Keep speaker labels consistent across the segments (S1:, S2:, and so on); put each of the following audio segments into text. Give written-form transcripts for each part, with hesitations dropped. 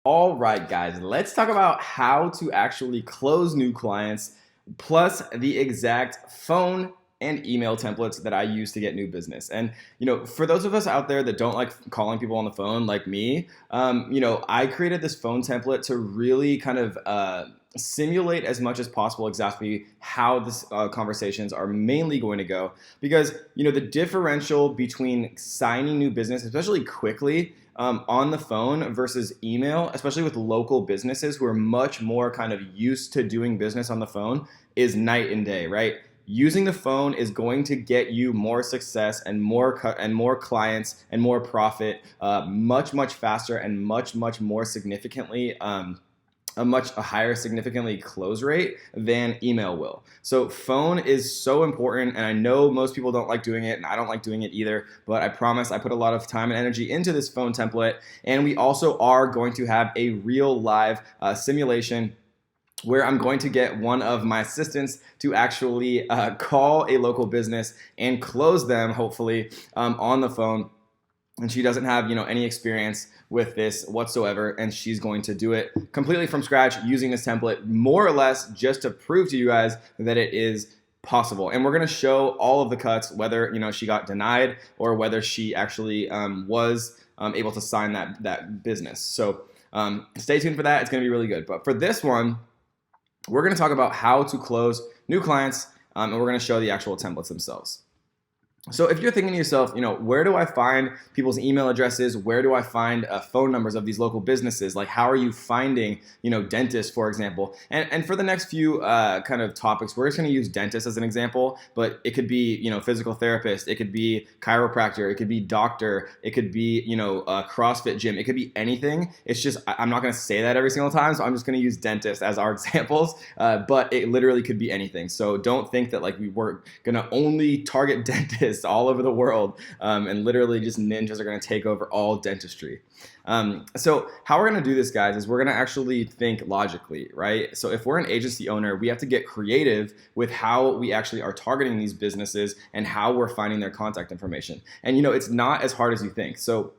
S1: All right, guys, let's talk about how to actually close new clients, plus the exact phone and email templates that I use to get new business. And for those of us out there that don't like calling people on the phone, like me, I created this phone template to really kind of simulate as much as possible exactly how this conversations are mainly going to go. Because the differential between signing new business, especially quickly, on the phone versus email, especially with local businesses who are much more kind of used to doing business on the phone, is night and day, right? Using the phone is going to get you more success and more clients and more profit, much faster and much more significantly. A higher significantly close rate than email will. So phone is so important, and I know most people don't like doing it, and I don't like doing it either, but I promise I put a lot of time and energy into this phone template. And we also are going to have a real live simulation where I'm going to get one of my assistants to actually call a local business and close them, hopefully, on the phone. And she doesn't have any experience with this whatsoever, and she's going to do it completely from scratch using this template, more or less just to prove to you guys that it is possible. And we're going to show all of the cuts, whether she got denied or whether she actually was able to sign that business. So stay tuned for that. It's going to be really good. But for this one, we're going to talk about how to close new clients, and we're going to show the actual templates themselves. So if you're thinking to yourself, where do I find people's email addresses? Where do I find phone numbers of these local businesses? Like, how are you finding, dentists, for example? And for the next few kind of topics, we're just going to use dentist as an example, but it could be, physical therapist. It could be chiropractor. It could be doctor. It could be, a CrossFit gym. It could be anything. It's just, I'm not going to say that every single time. So I'm just going to use dentist as our examples, but it literally could be anything. So don't think that like we were going to only target dentists all over the world, and literally just ninjas are going to take over all dentistry. So how we're going to do this, guys, is we're going to actually think logically, right? So if we're an agency owner, we have to get creative with how we actually are targeting these businesses and how we're finding their contact information. And it's not as hard as you think. So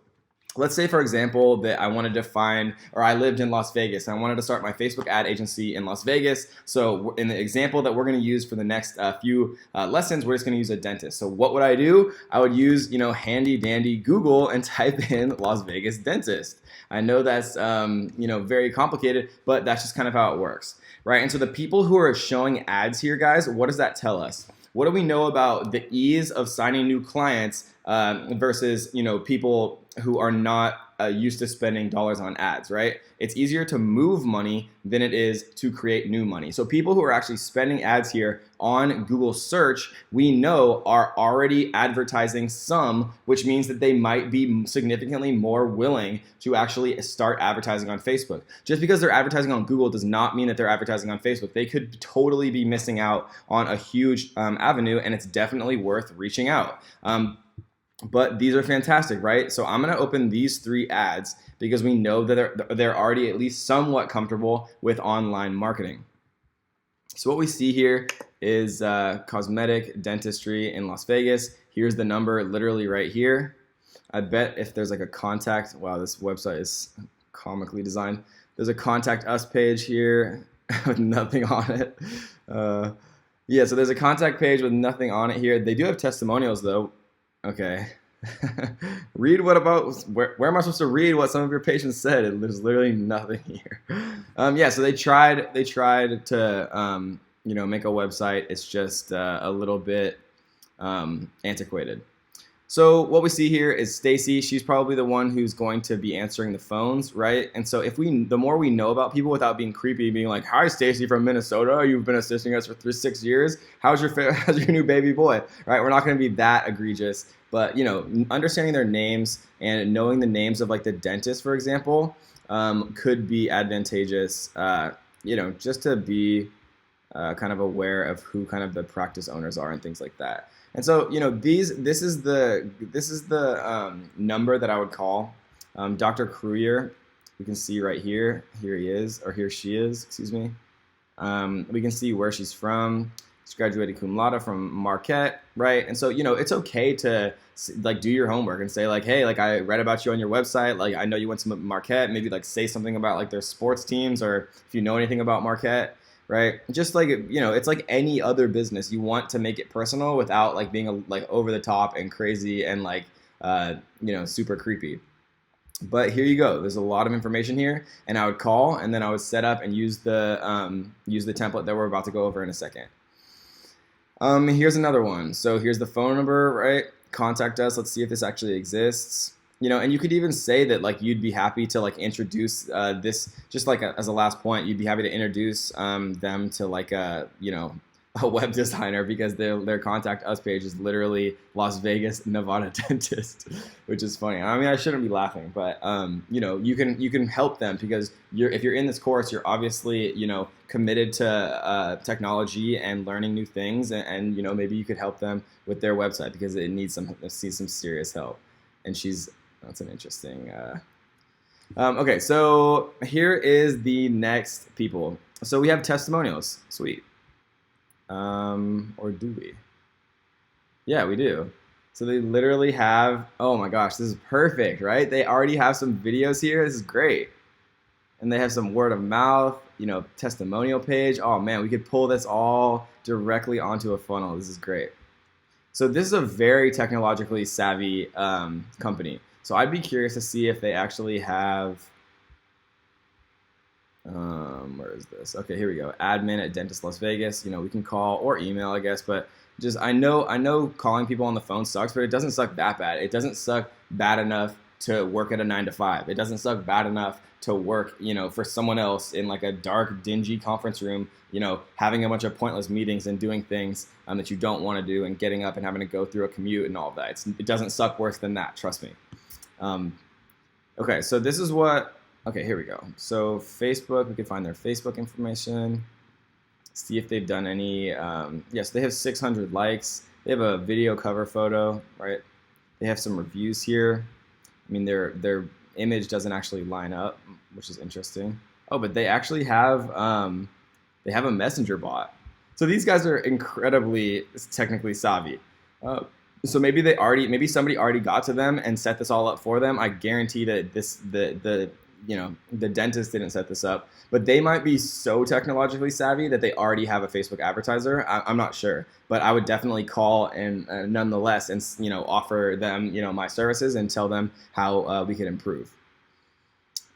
S1: let's say, for example, that I wanted to find, or I lived in Las Vegas and I wanted to start my Facebook ad agency in Las Vegas. So in the example that we're going to use for the next few lessons, we're just going to use a dentist. So what would I do? I would use, handy dandy Google and type in Las Vegas dentist. I know that's, very complicated, but that's just kind of how it works, right? And so the people who are showing ads here, guys, what does that tell us? What do we know about the ease of signing new clients versus, people who are not used to spending dollars on ads, right? It's easier to move money than it is to create new money. So people who are actually spending ads here on Google search, we know are already advertising some, which means that they might be significantly more willing to actually start advertising on Facebook. Just because they're advertising on Google does not mean that they're advertising on Facebook. They could totally be missing out on a huge avenue, and it's definitely worth reaching out. But these are fantastic, right? So I'm going to open these 3 ads because we know that they're already at least somewhat comfortable with online marketing. So what we see here is cosmetic dentistry in Las Vegas. Here's the number literally right here. I bet if there's like a contact, wow, this website is comically designed. There's a contact us page here with nothing on it. Yeah, so there's a contact page with nothing on it here. They do have testimonials though. Okay. Read where am I supposed to read what some of your patients said? There's literally nothing here. Yeah, so they tried to make a website. It's just a little bit antiquated. So what we see here is Stacy. She's probably the one who's going to be answering the phones, right? And so the more we know about people without being creepy, being like, "Hi, Stacy from Minnesota. You've been assisting us for 6 years. How's your new baby boy?" Right? We're not going to be that egregious, but understanding their names and knowing the names of like the dentist, for example, could be advantageous. Just to be kind of aware of who kind of the practice owners are and things like that. And so, this is the number that I would call Dr. Kruyer. You can see right here. Here he is, or here she is. Excuse me. We can see where she's from. She graduated cum laude from Marquette, right? And so, it's okay to like do your homework and say like, hey, like I read about you on your website. Like I know you went to Marquette. Maybe like say something about like their sports teams, or if you know anything about Marquette, right? Just like, it's like any other business. You want to make it personal without like being like over the top and crazy and like, super creepy. But here you go. There's a lot of information here, and I would call, and then I would set up and use the template that we're about to go over in a second. Here's another one. So here's the phone number, right? Contact us. Let's see if this actually exists. And you could even say that like you'd be happy to like introduce this, just like as a last point, you'd be happy to introduce them to like a web designer, because their contact us page is literally Las Vegas, Nevada dentist, which is funny. I mean, I shouldn't be laughing, but you can help them, because if you're in this course, you're obviously committed to technology and learning new things, and maybe you could help them with their website because it needs some serious help. And that's an interesting. Okay, so here is the next people. So we have testimonials. Sweet. Or do we? Yeah, we do. So they literally have, oh my gosh, this is perfect, right? They already have some videos here. This is great. And they have some word of mouth, testimonial page. Oh man, we could pull this all directly onto a funnel. This is great. So this is a very technologically savvy company. So I'd be curious to see if they actually have, where is this? Okay, here we go. Admin at Dentist Las Vegas. We can call or email, I guess, but just I know calling people on the phone sucks, but it doesn't suck that bad. It doesn't suck bad enough to work at a 9 to 5. It doesn't suck bad enough to work, for someone else in like a dark, dingy conference room, having a bunch of pointless meetings and doing things that you don't want to do, and getting up and having to go through a commute and all of that. It doesn't suck worse than that, trust me. Okay, so this is what. Okay, here we go. So Facebook, we can find their Facebook information. See if they've done any. Yes, they have 600 likes. They have a video cover photo, right? They have some reviews here. I mean, their image doesn't actually line up, which is interesting. Oh, but they actually have they have a messenger bot. So these guys are incredibly technically savvy. So maybe somebody already got to them and set this all up for them. I guarantee that the dentist didn't set this up, but they might be so technologically savvy that they already have a Facebook advertiser. I'm not sure, but I would definitely call and nonetheless, and offer them my services and tell them how we could improve.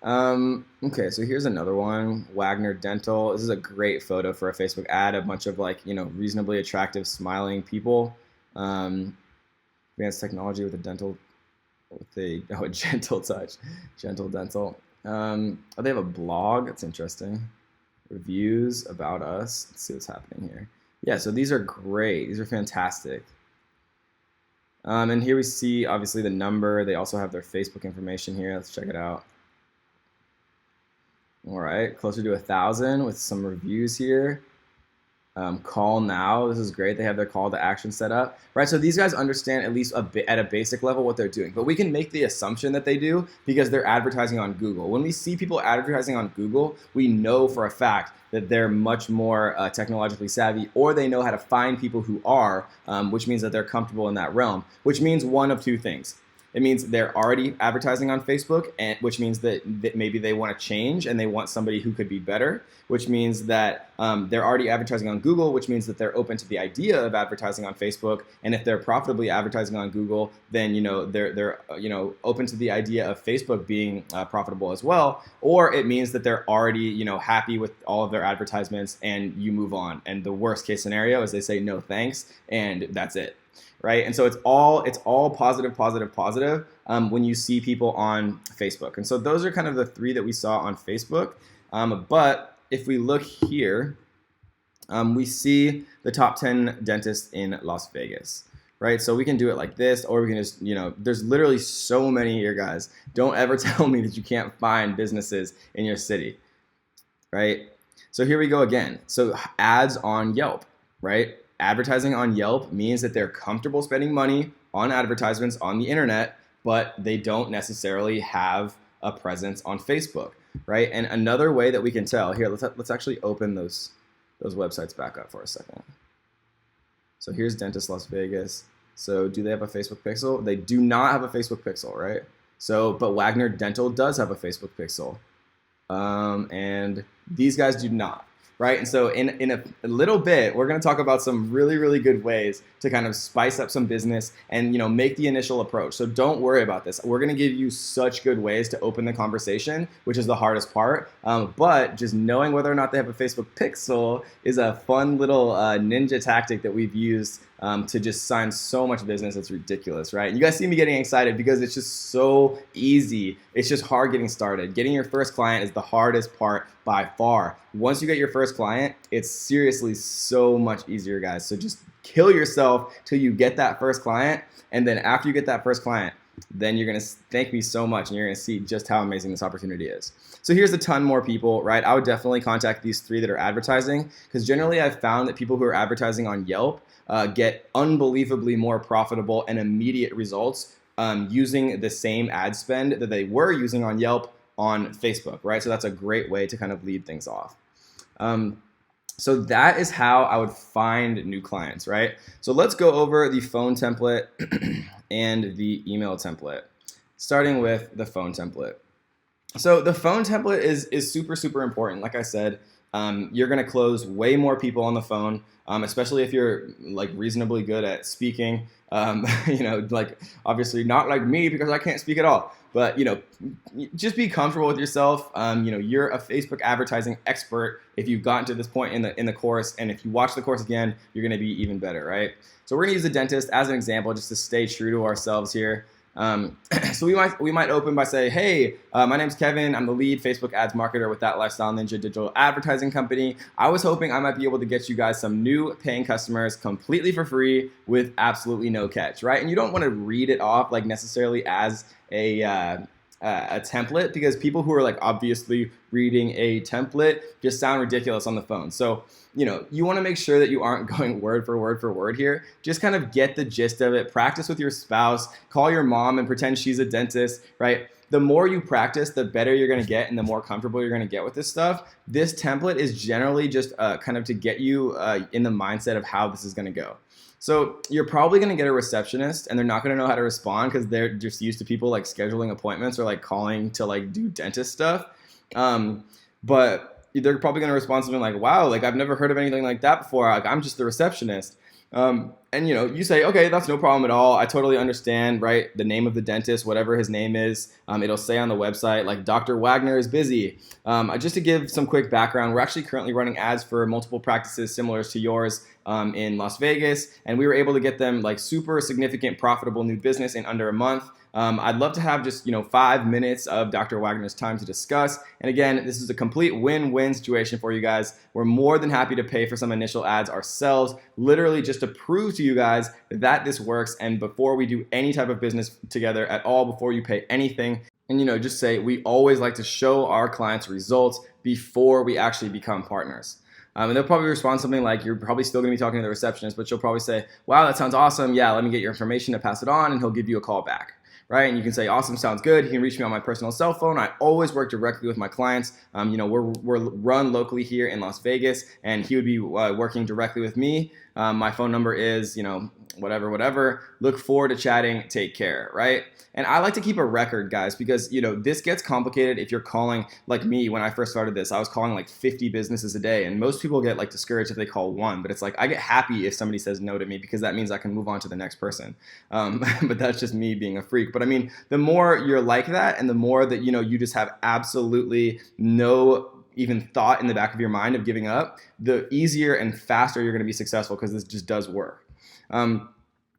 S1: Okay, so here's another one. Wagner Dental. This is a great photo for a Facebook ad. A bunch of reasonably attractive, smiling people. Advanced technology with a gentle touch. Gentle Dental. Oh, they have a blog. That's interesting. Reviews about us. Let's see what's happening here. Yeah, so these are great. These are fantastic. And here we see obviously the number. They also have their Facebook information here. Let's check it out. All right, closer to 1,000 with some reviews here. Call now. This is great. They have their call to action set up, right? So these guys understand at least at a basic level what they're doing, but we can make the assumption that they do because they're advertising on Google. When we see people advertising on Google, we know for a fact that they're much more technologically savvy, or they know how to find people who are, which means that they're comfortable in that realm, which means one of two things. It means they're already advertising on Facebook, and which means that maybe they want to change and they want somebody who could be better, which means that they're already advertising on Google, which means that they're open to the idea of advertising on Facebook. And if they're profitably advertising on Google, then they're open to the idea of Facebook being profitable as well. Or it means that they're already happy with all of their advertisements, and you move on. And the worst case scenario is they say no thanks, and that's it. Right, and so it's all positive when you see people on Facebook. And so those are kind of the three that we saw on Facebook. But if we look here, we see the top 10 dentists in Las Vegas. Right, so we can do it like this, or we can just there's literally so many here, guys. Don't ever tell me that you can't find businesses in your city. Right, so here we go again. So ads on Yelp, right? Advertising on Yelp means that they're comfortable spending money on advertisements on the internet, but they don't necessarily have a presence on Facebook, right? And another way that we can tell here, let's actually open those websites back up for a second. So here's Dentist Las Vegas. So do they have a Facebook pixel? They do not have a Facebook pixel, right? So, but Wagner Dental does have a Facebook pixel. And these guys do not, right? And so in a little bit, we're going to talk about some really, really good ways to kind of spice up some business and, make the initial approach. So don't worry about this. We're going to give you such good ways to open the conversation, which is the hardest part. But just knowing whether or not they have a Facebook pixel is a fun little ninja tactic that we've used to just sign so much business. It's ridiculous, right? And you guys see me getting excited because it's just so easy. It's just hard getting started. Getting your first client is the hardest part by far. Once you get your first client, it's seriously so much easier, guys. So just kill yourself till you get that first client. And then after you get that first client, then you're going to thank me so much and you're going to see just how amazing this opportunity is. So here's a ton more people, right? I would definitely contact these 3 that are advertising because generally I've found that people who are advertising on Yelp get unbelievably more profitable and immediate results using the same ad spend that they were using on Yelp on Facebook, right? So that's a great way to kind of lead things off. So that is how I would find new clients, right? So let's go over the phone template and the email template, starting with the phone template. So the phone template is super, super important. Like I said, you're going to close way more people on the phone, especially if you're like reasonably good at speaking. Like obviously not like me because I can't speak at all. But just be comfortable with yourself. You're a Facebook advertising expert if you've gotten to this point in the course, and if you watch the course again, you're going to be even better, right? So we're going to use the dentist as an example, just to stay true to ourselves here. So we might open by saying, hey, my name's Kevin. I'm the lead Facebook ads marketer with That Lifestyle Ninja digital advertising company. I was hoping I might be able to get you guys some new paying customers completely for free with absolutely no catch, right? And you don't want to read it off like necessarily as a template because people who are like obviously reading a template just sound ridiculous on the phone. So, you want to make sure that you aren't going word for word here. Just kind of get the gist of it. Practice with your spouse. Call your mom and pretend she's a dentist, right? The more you practice, the better you're going to get and the more comfortable you're going to get with this stuff. This template is generally just kind of to get you in the mindset of how this is going to go. So you're probably going to get a receptionist and they're not going to know how to respond because they're just used to people like scheduling appointments or like calling to like do dentist stuff. But they're probably going to respond something like, wow, like I've never heard of anything like that before. Like I'm just the receptionist. And you say, okay, that's no problem at all. I totally understand, right? The name of the dentist, whatever his name is, it'll say on the website, like Dr. Wagner is busy. Just to give some quick background, we're actually currently running ads for multiple practices similar to yours in Las Vegas. And we were able to get them like super significant, profitable new business in under a month. I'd love to have just 5 minutes of Dr. Wagner's time to discuss. And again, this is a complete win-win situation for you guys. We're more than happy to pay for some initial ads ourselves, literally just to prove to you guys that this works. And before we do any type of business together at all, before you pay anything, and just say we always like to show our clients results before we actually become partners. And they'll probably respond something like, you're probably still going to be talking to the receptionist, but she'll probably say, wow, that sounds awesome. Yeah, let me get your information to pass it on, and he'll give you a call back. Right? And you can say, awesome, sounds good. You can reach me on my personal cell phone. I always work directly with my clients. We're run locally here in Las Vegas, and he would be working directly with me. My phone number is, whatever. Look forward to chatting. Take care, right? And I like to keep a record, guys, because, this gets complicated if you're calling, like me, when I first started this, I was calling like 50 businesses a day. And most people get like discouraged if they call one, but it's like, I get happy if somebody says no to me because that means I can move on to the next person. But that's just me being a freak. But I mean, the more you're like that and the more that, you just have absolutely no even thought in the back of your mind of giving up, the easier and faster you're going to be successful because this just does work.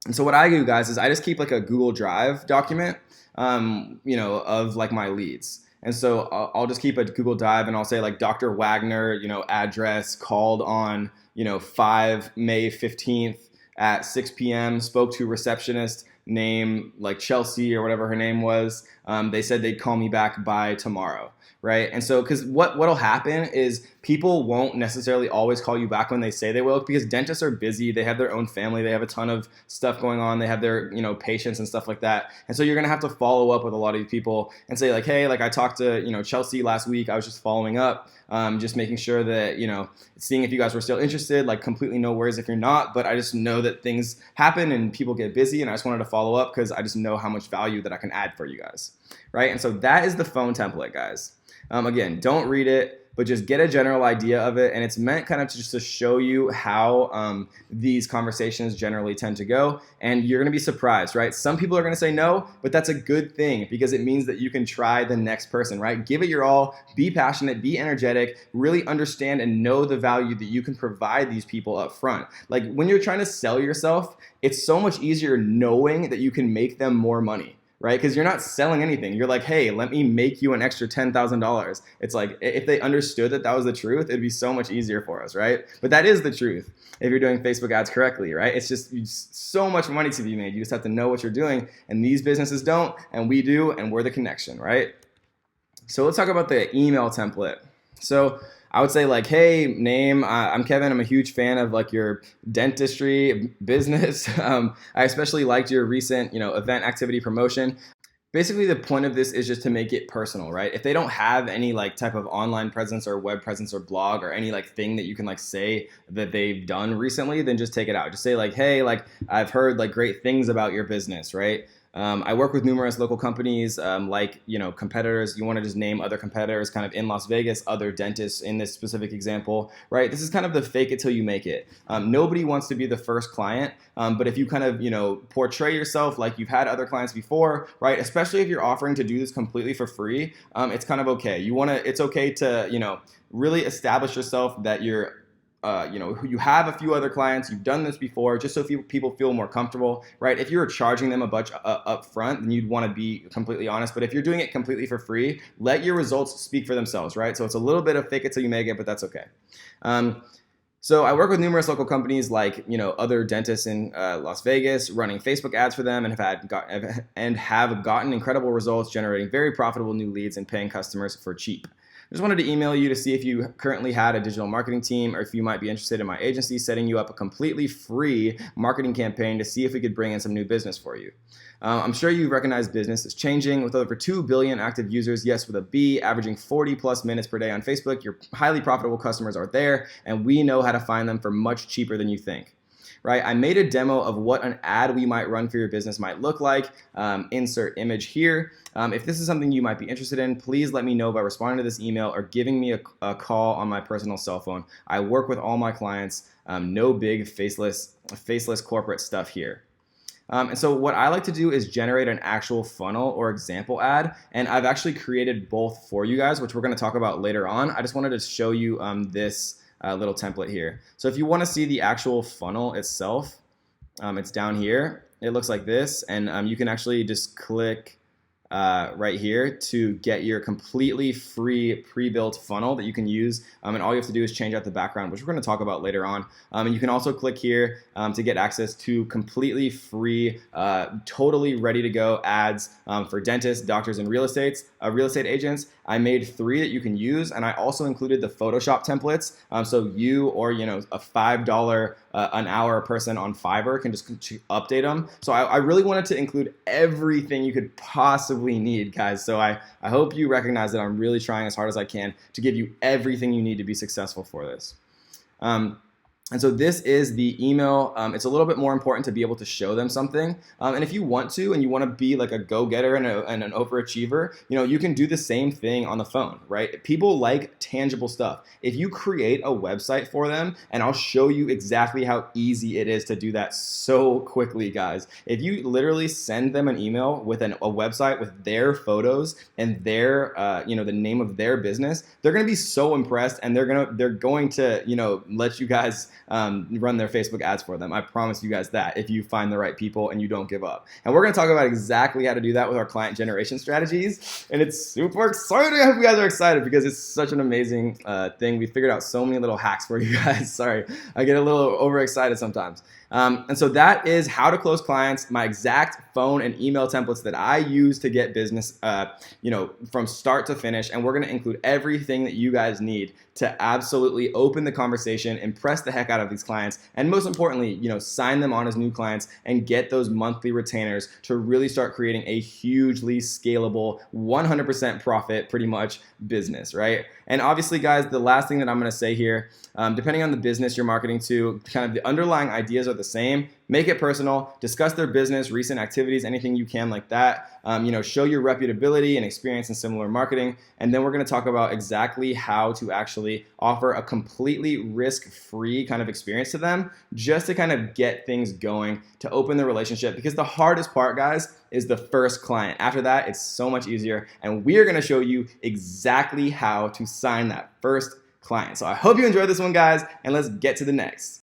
S1: And so what I do, guys, is I just keep like a Google Drive document, of like my leads. And so I'll just keep a Google Drive and I'll say like Dr. Wagner, address, called on, May 15th at 6 p.m., spoke to receptionist, name like Chelsea or whatever her name was. They said they'd call me back by tomorrow. right? And so, because what'll happen is people won't necessarily always call you back when they say they will, because dentists are busy. They have their own family. They have a ton of stuff going on. They have their patients and stuff like that. And so you're gonna have to follow up with a lot of these people and say like, hey, like I talked to Chelsea last week. I was just following up, just making sure that seeing if you guys were still interested. Like completely no worries if you're not, but I just know that things happen and people get busy, and I just wanted to follow up because I just know how much value that I can add for you guys, right? And so that is the phone template, guys. Again, don't read it, but just get a general idea of it. And it's meant kind of just to show you how these conversations generally tend to go. And you're going to be surprised, right? Some people are going to say no, but that's a good thing because it means that you can try the next person, right? Give it your all, be passionate, be energetic, really understand and know the value that you can provide these people up front. Like when you're trying to sell yourself, it's so much easier knowing that you can make them more money, right? Because you're not selling anything. You're like, hey, let me make you an extra $10,000. It's like, if they understood that that was the truth, it'd be so much easier for us, right? But that is the truth if you're doing Facebook ads correctly, right? It's just so much money to be made. You just have to know what you're doing. And these businesses don't, and we do, and we're the connection, right? So let's talk about the email template. So I would say like, hey, name, I'm Kevin. I'm a huge fan of like your dentistry business. I especially liked your recent, event activity promotion. Basically, the point of this is just to make it personal, right? If they don't have any like type of online presence or web presence or blog or any like thing that you can like say that they've done recently, then just take it out. Just say like, hey, like I've heard like great things about your business, right? I work with numerous local companies, competitors. You want to just name other competitors kind of in Las Vegas, other dentists in this specific example, right? This is kind of the fake it till you make it. Nobody wants to be the first client, but if you kind of, portray yourself like you've had other clients before, right? Especially if you're offering to do this completely for free, it's kind of okay. It's okay to, really establish yourself that you're you have a few other clients, you've done this before, just so people feel more comfortable, right? If you're charging them a bunch up front, then you'd want to be completely honest. But if you're doing it completely for free, let your results speak for themselves, right? So it's a little bit of fake it till you make it, but that's okay. So I work with numerous local companies like other dentists in Las Vegas, running Facebook ads for them, and have gotten incredible results, generating very profitable new leads and paying customers for cheap. I just wanted to email you to see if you currently had a digital marketing team or if you might be interested in my agency setting you up a completely free marketing campaign to see if we could bring in some new business for you. I'm sure you recognize business is changing with over 2 billion active users, yes, with a B, averaging 40 plus minutes per day on Facebook. Your highly profitable customers are there, and we know how to find them for much cheaper than you think. Right? I made a demo of what an ad we might run for your business might look like. Insert image here. If this is something you might be interested in, please let me know by responding to this email or giving me a call on my personal cell phone. I work with all my clients. No big faceless corporate stuff here. And so what I like to do is generate an actual funnel or example ad. And I've actually created both for you guys, which we're going to talk about later on. I just wanted to show you this little template here. So if you want to see the actual funnel itself, it's down here. It looks like this, and you can actually just click right here to get your completely free pre-built funnel that you can use. And all you have to do is change out the background, which we're going to talk about later on. And you can also click here to get access to completely free, totally ready to go ads for dentists, doctors, and real estate agents. I made 3 that you can use, and I also included the Photoshop templates. So you or a $5 an hour person on Fiverr can just update them. So I really wanted to include everything you could possibly need, guys. So I hope you recognize that I'm really trying as hard as I can to give you everything you need to be successful for this. And so this is the email. It's a little bit more important to be able to show them something. And if you want to, and you want to be like a go-getter and an overachiever, you can do the same thing on the phone, right? People like tangible stuff. If you create a website for them, and I'll show you exactly how easy it is to do that so quickly, guys. If you literally send them an email with a website with their photos and their, the name of their business, they're going to be so impressed, and they're going to, let you guys run their Facebook ads for them. I promise you guys that, if you find the right people and you don't give up. And we're going to talk about exactly how to do that with our client generation strategies. And it's super exciting. I hope you guys are excited because it's such an amazing thing. We figured out so many little hacks for you guys. Sorry, I get a little overexcited sometimes. And so that is how to close clients, my exact phone and email templates that I use to get business, from start to finish. And we're going to include everything that you guys need to absolutely open the conversation, impress the heck out of these clients, and most importantly, sign them on as new clients and get those monthly retainers to really start creating a hugely scalable, 100% profit, pretty much business, right? And obviously, guys, the last thing that I'm going to say here, depending on the business you're marketing to, kind of the underlying ideas are the same. Make it personal, discuss their business, recent activities, anything you can like that. Show your reputability and experience in similar marketing. And then we're going to talk about exactly how to actually offer a completely risk-free kind of experience to them, just to kind of get things going, to open the relationship. Because the hardest part, guys, is the first client. After that, it's so much easier. And we are going to show you exactly how to sign that first client. So I hope you enjoyed this one, guys, and let's get to the next.